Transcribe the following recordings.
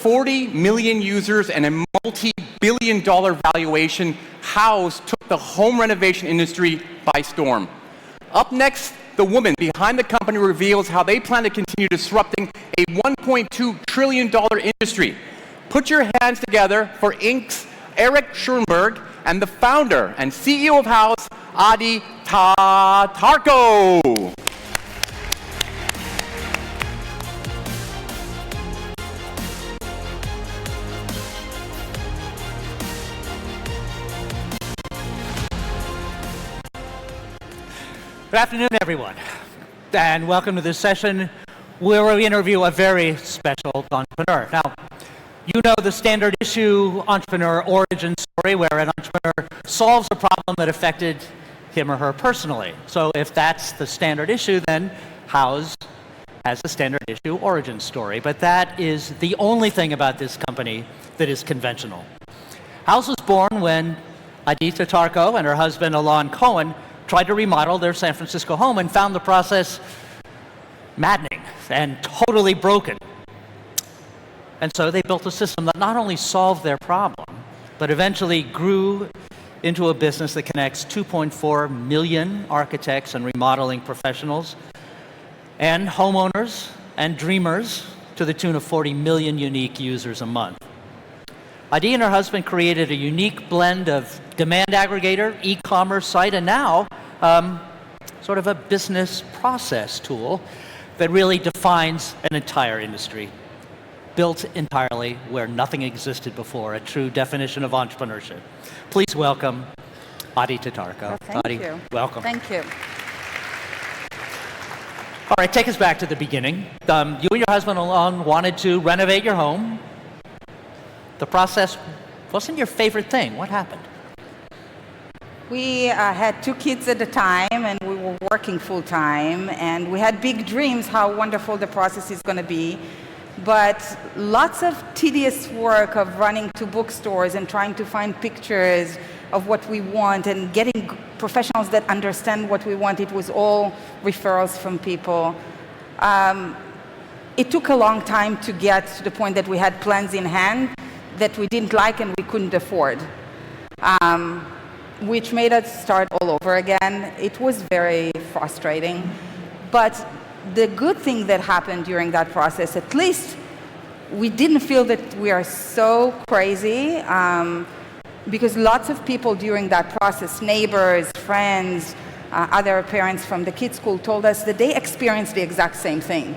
40 million users and a multi-billion-dollar valuation, Houzz took the home renovation industry by storm. Up next, the woman behind the company reveals how they plan to continue disrupting a $1.2 trillion industry. Put your hands together for Inc.'s Eric Schurenberg and the founder and CEO of Houzz, Tatarko. Good afternoon, everyone, and welcome to this session where we interview a very special entrepreneur. Now, you know the standard issue entrepreneur origin story where an entrepreneur solves a problem that affected him or her personally. So if that's the standard issue, then Houzz has a standard issue origin story. But that is the only thing about this company that is conventional. Houzz was born when Tatarko and her husband, Alon Cohen, tried to remodel their San Francisco home and found the process maddening and totally broken. And so they built a system that not only solved their problem, but eventually grew into a business that connects 2.4 million architects and remodeling professionals and homeowners and dreamers to the tune of 40 million unique users a month. Adi and her husband created a unique blend of demand aggregator, e-commerce site, and now sort of a business process tool that really defines an entire industry, built entirely where nothing existed before, a true definition of entrepreneurship. Please welcome Adi Tatarko. Well, thank you. Welcome. Thank you. All right, take us back to the beginning. You and your husband Alon wanted to renovate your home. The process wasn't your favorite thing. What happened? We had 2 kids at the time, and we were working full-time, and we had big dreams how wonderful the process is going to be. But lots of tedious work of running to bookstores and trying to find pictures of what we want and getting professionals that understand what we want. It was all referrals from people. It took a long time to get to the point that we had plans in hand that we didn't like and we couldn't afford, which made us start all over again. It was very frustrating. But the good thing that happened during that process, at least we didn't feel that we are so crazy, because lots of people during that process, neighbors, friends, other parents from the kids' school told us that they experienced the exact same thing.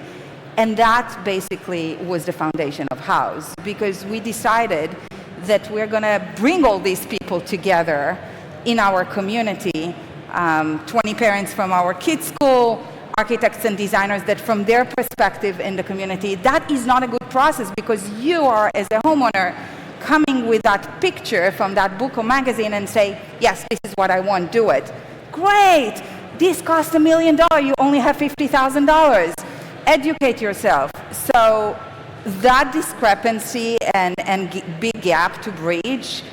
And that basically was the foundation of Houzz, because we decided that we're going to bring all these people together in our community, 20 parents from our kids' school, architects and designers that from their perspective in the community, that is not a good process because you are, as a homeowner, coming with that picture from that book or magazine and say, yes, this is what I want, do it. Great, this costs $1 million, you only have $50,000. Educate yourself. So that discrepancy and big gap to bridge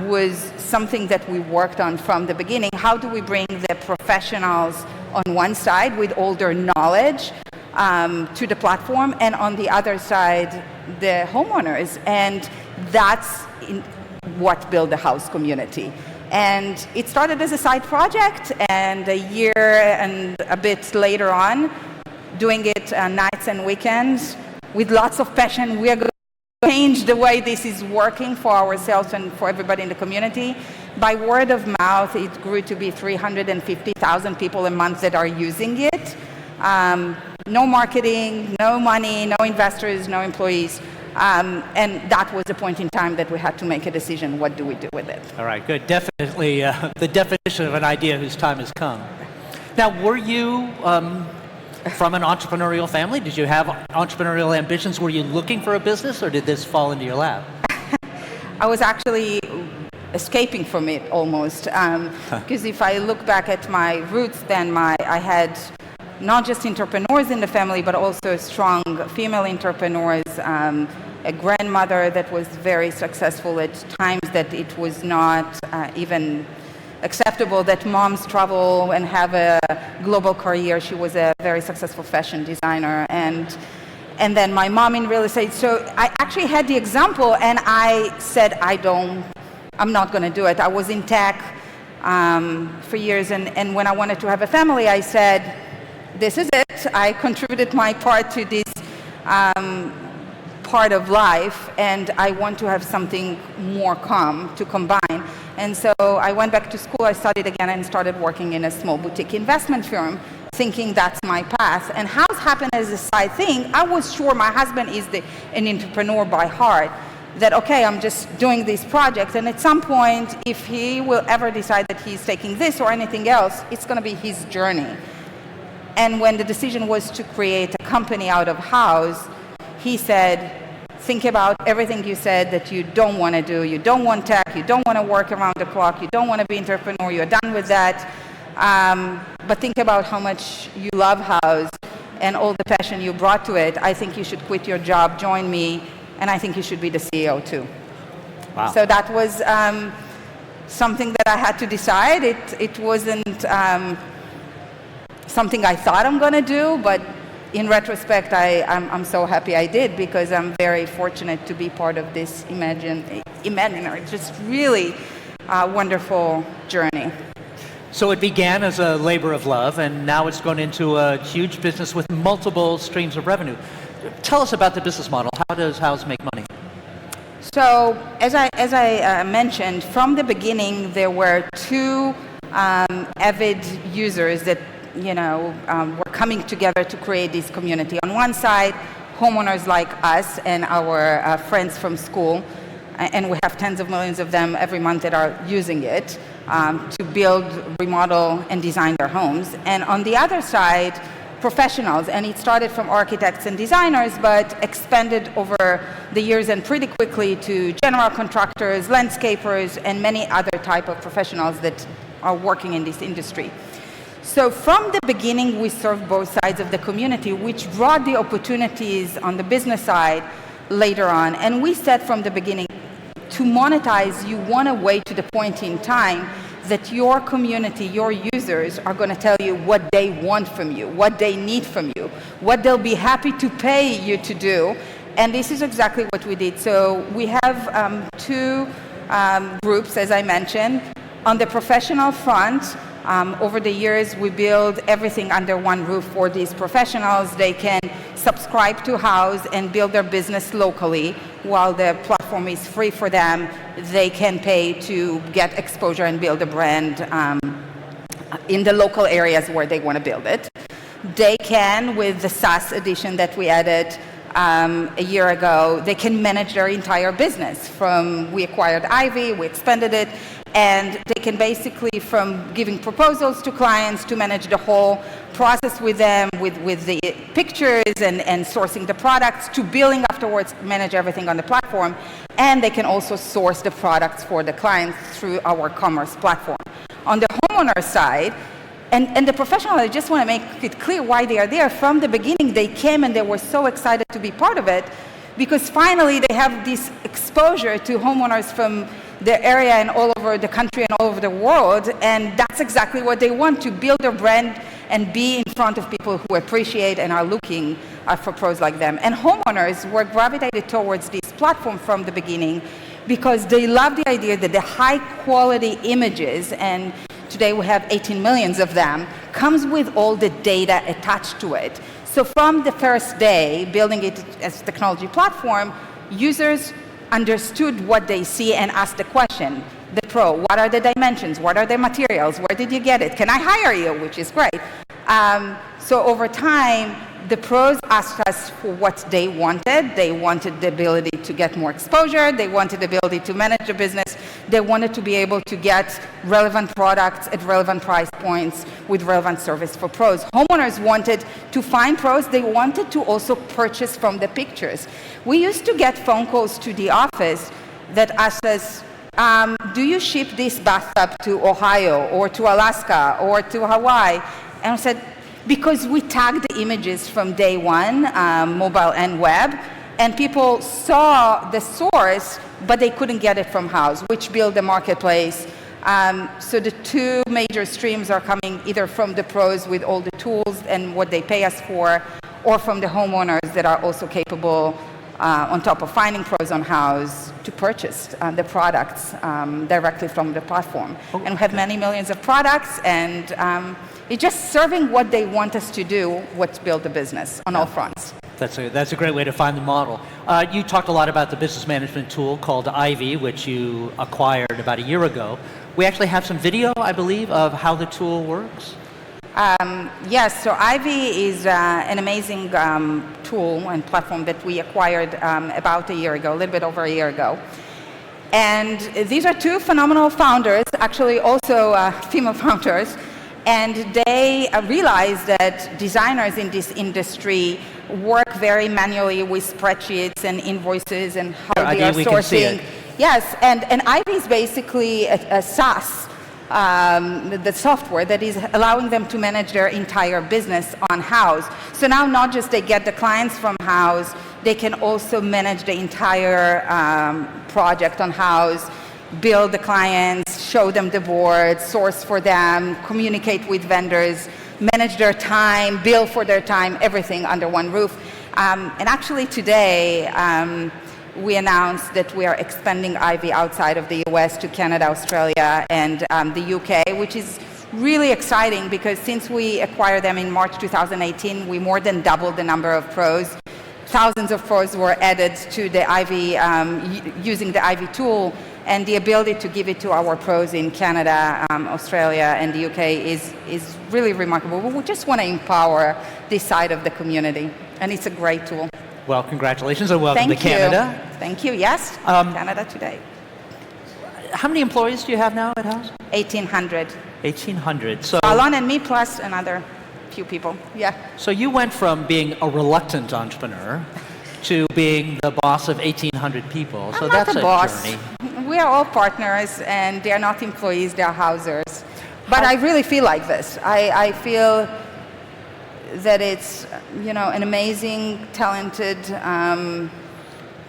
was something that we worked on from the beginning. How do we bring the professionals on one side with all their knowledge to the platform, and on the other side, the homeowners? And that's what built the Houzz community. And it started as a side project, and a year and a bit later on, doing it nights and weekends with lots of passion. We are going to change the way this is working for ourselves and for everybody in the community. By word of mouth, it grew to be 350,000 people a month that are using it. No marketing, no money, no investors, no employees. And that was a point in time that we had to make a decision. What do we do with it? All right, good. Definitely the definition of an idea whose time has come. Now, were you from an entrepreneurial family? Did you have entrepreneurial ambitions? Were you looking for a business, or did this fall into your lap? I was actually escaping from it almost, because if I look back at my roots, then I had not just entrepreneurs in the family, but also strong female entrepreneurs, a grandmother that was very successful at times that it was not even acceptable that moms travel and have a global career. She was a very successful fashion designer, and and then my mom in real estate. So I actually had the example, and I said, I'm not going to do it. I was in tech for years, and when I wanted to have a family, I said, this is it. I contributed my part to this part of life, and I want to have something more calm to combine. And so I went back to school, I studied again, and started working in a small boutique investment firm, thinking that's my path. And Houzz happened as a side thing. I was sure my husband is an entrepreneur by heart, that, okay, I'm just doing these projects, and at some point, if he will ever decide that he's taking this or anything else, it's going to be his journey. And when the decision was to create a company out of Houzz, he said, think about everything you said that you don't want to do. You don't want tech, you don't want to work around the clock, you don't want to be an entrepreneur, you're done with that. But think about how much you love Houzz and all the passion you brought to it. I think you should quit your job, join me, and I think you should be the CEO too. Wow. So that was something that I had to decide. It wasn't something I thought I'm going to do, but in retrospect, I'm so happy I did, because I'm very fortunate to be part of this imaginary, just really wonderful journey. So it began as a labor of love, and now it's grown into a huge business with multiple streams of revenue. Tell us about the business model. How does Houzz make money? So as I mentioned, from the beginning, there were two avid users that were coming together to create this community. On one side, homeowners like us and our friends from school, and we have tens of millions of them every month that are using it to build, remodel, and design their homes. And on the other side, professionals, and it started from architects and designers, but expanded over the years and pretty quickly to general contractors, landscapers, and many other type of professionals that are working in this industry. So from the beginning, we served both sides of the community, which brought the opportunities on the business side later on. And we said from the beginning, to monetize, you want to wait to the point in time that your community, your users, are going to tell you what they want from you, what they need from you, what they'll be happy to pay you to do. And this is exactly what we did. So we have two groups, as I mentioned. On the professional front, over the years, we build everything under one roof for these professionals. They can subscribe to Houzz and build their business locally. While the platform is free for them, they can pay to get exposure and build a brand in the local areas where they want to build it. They can, with the SaaS edition that we added a year ago, they can manage their entire business. We acquired Ivy, we expanded it, and they can basically, from giving proposals to clients to manage the whole process with them, with the pictures and sourcing the products, to billing afterwards, manage everything on the platform. And they can also source the products for the clients through our commerce platform. On the homeowner side, and the professional, I just want to make it clear why they are there. From the beginning, they came and they were so excited to be part of it, because finally they have this exposure to homeowners from their area and all over the country and all over the world, and that's exactly what they want, to build their brand and be in front of people who appreciate and are looking for pros like them. And homeowners were gravitated towards this platform from the beginning because they love the idea that the high quality images, and today we have 18 million of them, comes with all the data attached to it. So from the first day, building it as a technology platform, users understood what they see and asked the question, the pro, what are the dimensions, what are the materials, where did you get it, can I hire you, which is great. So over time, the pros asked us for what they wanted. They wanted the ability to get more exposure, they wanted the ability to manage the business, they wanted to be able to get relevant products at relevant price points with relevant service for pros. Homeowners wanted to find pros, they wanted to also purchase from the pictures. We used to get phone calls to the office that asked us, do you ship this bathtub to Ohio or to Alaska or to Hawaii? And I said, because we tagged the images from day one, mobile and web, and people saw the source, but they couldn't get it from Houzz, which built the marketplace. So the two major streams are coming either from the pros with all the tools and what they pay us for, or from the homeowners that are also capable, on top of finding pros on Houzz, to purchase the products directly from the platform. Okay. And we have many millions of products, and it's just serving what they want us to do, what's build the business on all fronts. That's a great way to find the model. You talked a lot about the business management tool called Ivy, which you acquired about a year ago. We actually have some video, I believe, of how the tool works. Yes, so Ivy is an amazing tool and platform that we acquired about a year ago, a little bit over a year ago. And these are two phenomenal founders, actually also female founders, and they realized that designers in this industry work very manually with spreadsheets and invoices and how they are sourcing. Yes, and Ivy is basically a SaaS, the software that is allowing them to manage their entire business on Houzz. So now not just they get the clients from Houzz, they can also manage the entire project on Houzz, build the clients, show them the board, source for them, communicate with vendors, manage their time, bill for their time, everything under one roof. And actually today, we announced that we are expanding Ivy outside of the US to Canada, Australia, and the UK, which is really exciting because since we acquired them in March 2018, we more than doubled the number of pros. Thousands of pros were added to the Ivy, using the Ivy tool, and the ability to give it to our pros in Canada, Australia, and the UK is really remarkable. We just want to empower this side of the community, and it's a great tool. Well, congratulations and welcome to Canada. Thank you, yes, Canada today. How many employees do you have now at Houzz? 1,800. 1,800. So Alon and me plus another few people, yeah. So you went from being a reluctant entrepreneur to being the boss of 1,800 people. So I'm that's not the a boss. journey. We are all partners, and they are not employees, they are Houzzers. But I really feel like this. I feel that it's, you know, an amazing, talented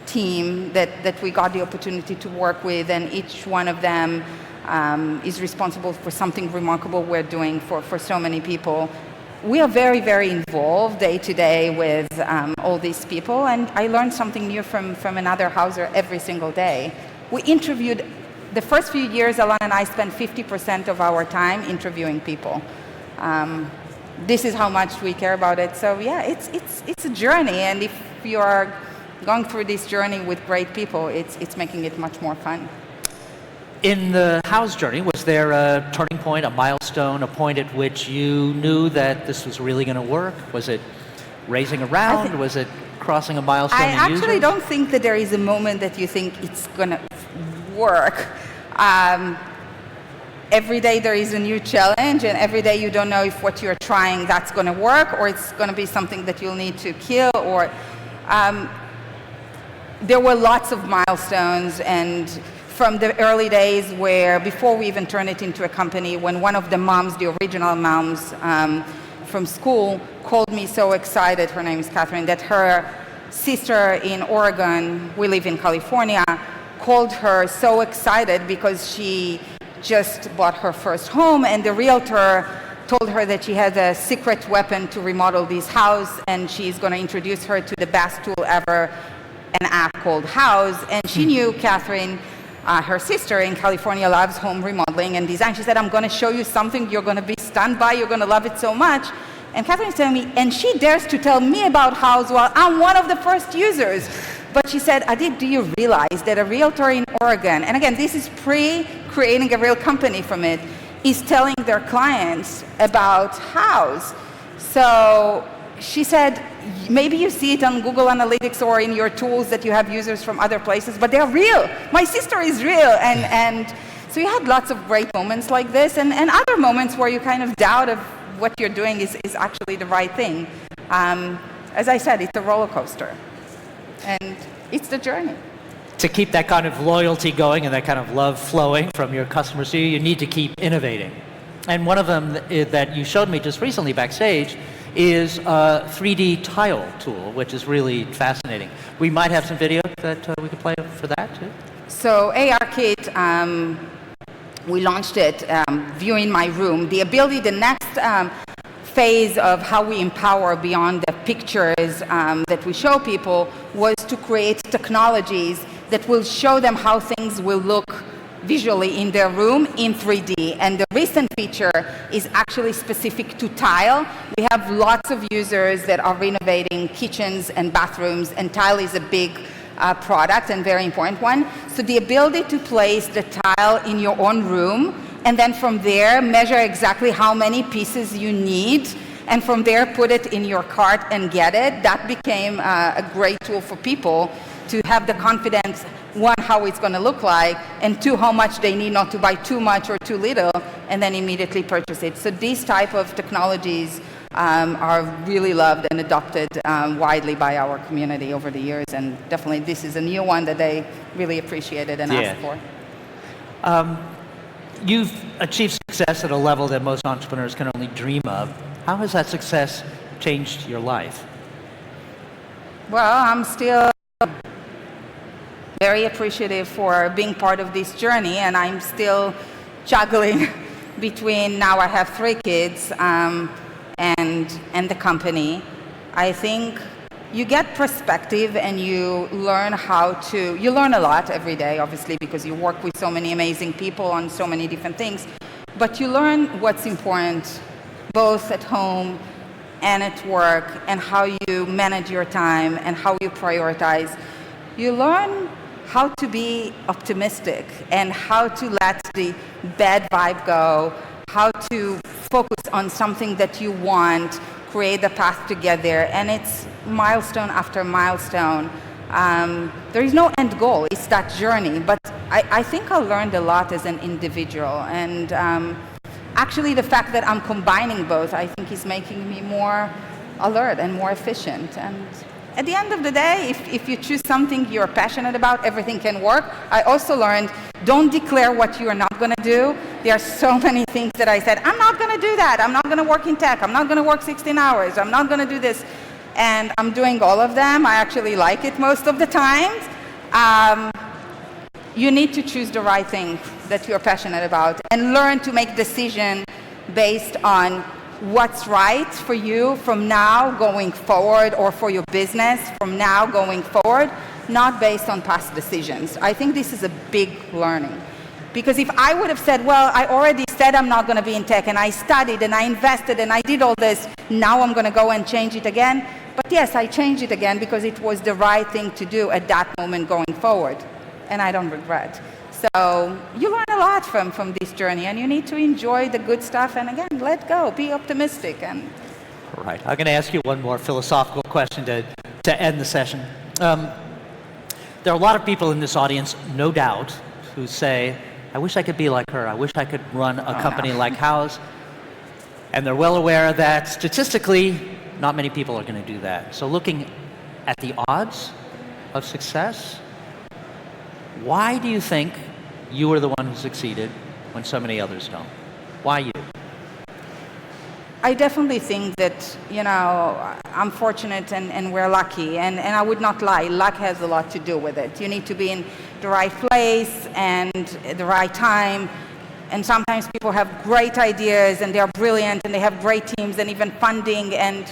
team that we got the opportunity to work with, and each one of them is responsible for something remarkable we're doing for so many people. We are very, very involved day to day with all these people, and I learned something new from another Houzzer every single day. We interviewed, the first few years, Alon and I spent 50% of our time interviewing people. This is how much we care about it. So yeah, it's a journey, and if you are going through this journey with great people, it's making it much more fun. In the Houzz journey, was there a turning point, a milestone, a point at which you knew that this was really going to work? Was it raising a round? Was it crossing a milestone? I actually don't think that there is a moment that you think it's going to work. Every day there is a new challenge, and every day you don't know if what you're trying that's going to work, or it's going to be something that you'll need to kill, or there were lots of milestones, and from the early days where, before we even turned it into a company, when one of the moms, the original moms from school, called me so excited, her name is Catherine, that her sister in Oregon, we live in California, called her so excited because she just bought her first home, and the realtor told her that she had a secret weapon to remodel this house, and she's going to introduce her to the best tool ever, an app called Houzz. And she knew Catherine, her sister in California, loves home remodeling and design. She said, I'm going to show you something you're going to be stunned by, you're going to love it so much. And Catherine's telling me, and she dares to tell me about Houzz while I'm one of the first users. But she said, Adit, do you realize that a realtor in Oregon, and again, this is pre-creating a real company from it, is telling their clients about Houzz? So she said, maybe you see it on Google Analytics or in your tools that you have users from other places, but they're real. My sister is real. And so you had lots of great moments like this, and other moments where you kind of doubt if what you're doing is actually the right thing. As I said, it's a roller coaster. And it's the journey. To keep that kind of loyalty going and that kind of love flowing from your customers to you, you need to keep innovating. And one of them that you showed me just recently backstage is a 3D tile tool, which is really fascinating. We might have some video that we could play for that too. So ARKit, we launched it, View in My Room. The ability, the next phase of how we empower beyond the pictures that we show people was to create technologies that will show them how things will look visually in their room in 3D. And the recent feature is actually specific to tile. We have lots of users that are renovating kitchens and bathrooms, and tile is a big product and very important one. So the ability to place the tile in your own room, and then from there measure exactly how many pieces you need, and from there put it in your cart and get it, that became a great tool for people to have the confidence, one, how it's going to look like, and two, how much they need not to buy too much or too little, and then immediately purchase it. So these type of technologies are really loved and adopted widely by our community over the years, and definitely this is a new one that they really appreciated and asked for. You've achieved success at a level that most entrepreneurs can only dream of. How has that success changed your life? Well, I'm still very appreciative for being part of this journey, and I'm still juggling between, now I have 3 kids and the company. I think you get perspective and you learn you learn a lot every day, obviously, because you work with so many amazing people on so many different things, but you learn what's important both at home and at work, and how you manage your time and how you prioritize. You learn how to be optimistic and how to let the bad vibe go, how to focus on something that you want, create a path to get there, and it's milestone after milestone. There is no end goal, it's that journey, but I think I learned a lot as an individual, and actually the fact that I'm combining both, I think, is making me more alert and more efficient. And at the end of the day, if you choose something you're passionate about, everything can work. I also learned, don't declare what you are not going to do. There are so many things that I said, I'm not going to do that. I'm not going to work in tech. I'm not going to work 16 hours. I'm not going to do this. And I'm doing all of them. I actually like it most of the times. You need to choose the right thing that you're passionate about and learn to make decisions based on what's right for you from now going forward, or for your business from now going forward, not based on past decisions. I think this is a big learning. Because if I would have said, well, I already said I'm not going to be in tech, and I studied and I invested and I did all this, now I'm going to go and change it again. But yes, I changed it again because it was the right thing to do at that moment going forward. And I don't regret. So you learn a lot from this journey, and you need to enjoy the good stuff, and again, let go, be optimistic. And All right, I'm going to ask you one more philosophical question to end the session. There are a lot of people in this audience, no doubt, who say, I wish I could be like her. I wish I could run a company like Houzz. And they're well aware that statistically, not many people are going to do that. So looking at the odds of success, why do you think you were the one who succeeded when so many others don't? Why you? I definitely think that, I'm fortunate and we're lucky. And I would not lie, luck has a lot to do with it. You need to be in the right place and at the right time. And sometimes people have great ideas and they're brilliant and they have great teams and even funding and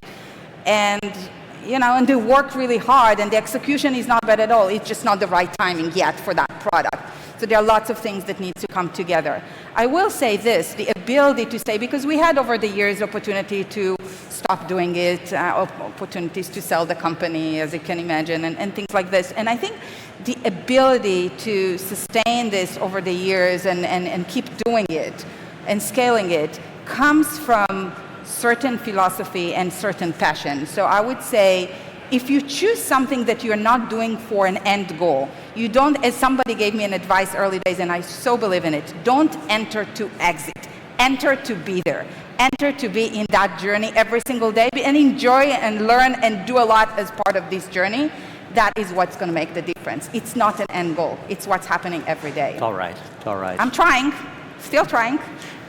they work really hard and the execution is not bad at all. It's just not the right timing yet for that product. So there are lots of things that need to come together. I will say this, the ability to say, because we had over the years opportunity to stop doing it, opportunities to sell the company, as you can imagine, and things like this. And I think the ability to sustain this over the years and keep doing it and scaling it comes from certain philosophy and certain passion. So I would say, if you choose something that you're not doing for an end goal, you don't, as somebody gave me an advice early days, and I so believe in it, don't enter to exit. Enter to be there. Enter to be in that journey every single day and enjoy and learn and do a lot as part of this journey. That is what's going to make the difference. It's not an end goal. It's what's happening every day. All right. I'm trying. Still trying.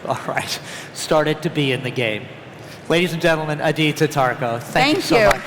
All right. Started to be in the game. Ladies and gentlemen, Tatarko, thank you so much.